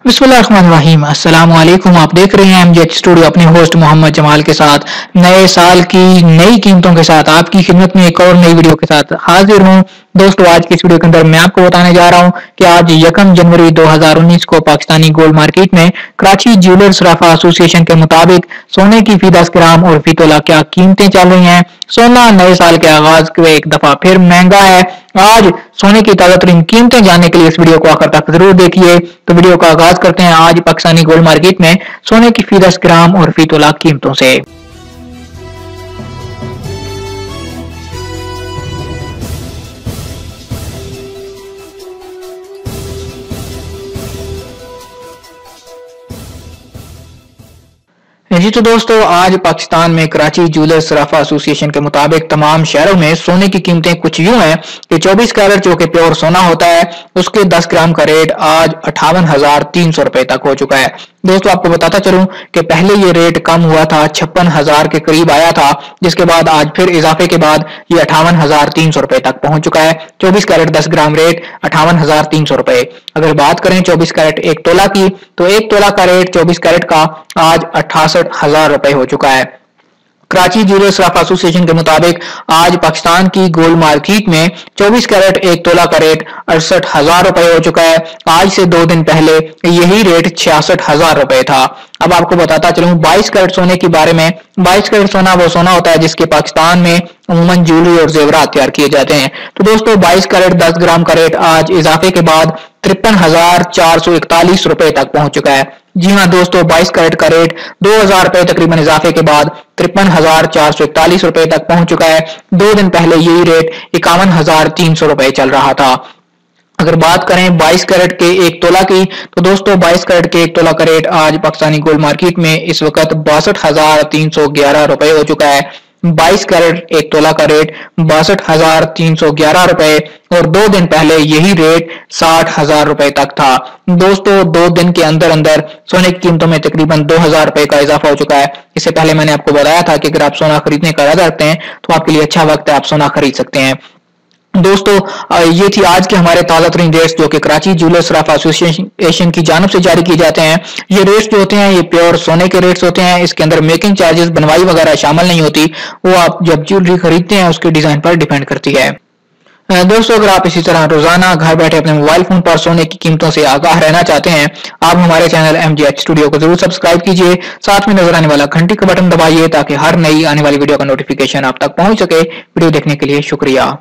बिस्मिल्लाहिर्रहमानिर्रहीम। अस्सलाम वालेकुम। आप देख रहे हैं एमजेएच स्टूडियो अपने होस्ट मोहम्मद जमाल के साथ नए साल की नई कीमतों के साथ आपकी खिदमत में एक और नई वीडियो के साथ हाजिर हूं। दोस्तों, आज की इस वीडियो के अंदर मैं आपको बताने जा रहा हूं कि आज 1 जनवरी 2019 को पाकिस्तानी गोल्ड मार्केट में कराची ज्वेलर्स सराफा एसोसिएशन के मुताबिक सोने की फी 10 ग्राम और फी तोला क्या कीमतें चल रही हैं। सोना नए साल के आगाज के एक दफा फिर महंगा है। आज सोने की ताजा तरीन कीमतें जानने के लिए इस वीडियो को आखिर तक जरूर देखिए। तो वीडियो का आगाज करते हैं आज पाकिस्तानी गोल्ड मार्केट में सोने की फी 10 ग्राम और फी तोला कीमतों से। जी तो दोस्तों, आज पाकिस्तान में कराची ज्वेलर्स सराफा एसोसिएशन के मुताबिक तमाम शहरों में सोने की कीमतें कुछ यूं हैं कि 24 कैरेट जो कि प्योर सोना होता है उसके 10 ग्राम का रेट आज 58,300 रुपए तक हो चुका है। दोस्तों, आपको बताता चलूं कि पहले ये रेट कम हुआ था, 56,000 के करीब आया था, जिसके बाद आज फिर इजाफे के बाद ये 58,300 रुपए तक पहुंच चुका है। 24 कैरेट 10 ग्राम रेट 58,300 रुपए। अगर बात करें 24 कैरेट 1 तोला की, तो 1 तोला का रेट 24 कैरेट का आज 68,000 रुपए हो चुका है। कराची ज्वेलर्स सराफा एसोसिएशन के मुताबिक आज पाकिस्तान की गोल्ड मार्केट में 24 कैरेट 1 तोला का रेट 68,000 रुपए हो चुका है। आज से 2 दिन पहले यही रेट 66,000 रुपए था। अब आपको बताता चलूं 22 कैरेट सोने के बारे में। 22 कैरेट सोना वो सोना होता है जिसके पाकिस्तान में अमूमन ज्वेलरी और जेवरात तैयार किए जाते हैं। तो दोस्तों, 22 कैरेट 10 ग्राम का रेट आज इजाफे के बाद 53,441 रुपए तक पहुंच चुका है। जी हाँ दोस्तों, 22 कैरेट का रेट 2,000 रुपए तकरीबन इजाफे के बाद 53,441 रुपए तक पहुंच चुका है। 2 दिन पहले यही रेट 51,300 रुपए चल रहा था। अगर बात करें 22 कैरेट के 1 तोला की, तो दोस्तों 22 कैरेट के 1 तोला का रेट आज पाकिस्तानी गोल्ड मार्केट में इस वक्त 62,311 रुपए हो चुका है। 22 कैरेट 1 तोला का रेट 62,311 रुपए और 2 दिन पहले यही रेट 60,000 रुपए तक था। दोस्तों, 2 दिन के अंदर अंदर सोने की कीमतों में तकरीबन 2,000 रुपए का इजाफा हो चुका है। इससे पहले मैंने आपको बताया था कि अगर आप सोना खरीदने का इरादा रखते हैं तो आपके लिए अच्छा वक्त है, आप सोना खरीद सकते हैं। दोस्तों, ये थी आज के हमारे ताजा तरीन रेट्स जो कि कराची ज्वेलर्स सराफा एसोसिएशन की जानिब से जारी किए जाते हैं। ये रेट्स जो होते हैं ये प्योर सोने के रेट्स होते हैं। इसके अंदर मेकिंग चार्जेस, बनवाई वगैरह शामिल नहीं होती। वो आप जब ज्वेलरी खरीदते हैं उसके डिजाइन पर डिपेंड करती है। दोस्तों, अगर आप इसी तरह रोजाना घर बैठे अपने मोबाइल फोन पर सोने की कीमतों से आगाह रहना चाहते हैं, आप हमारे चैनल एमजेएच स्टूडियो को जरूर सब्सक्राइब कीजिए। साथ में नजर आने वाला घंटी का बटन दबाइए ताकि हर नई आने वाली वीडियो का नोटिफिकेशन आप तक पहुंच सके। वीडियो देखने के लिए शुक्रिया।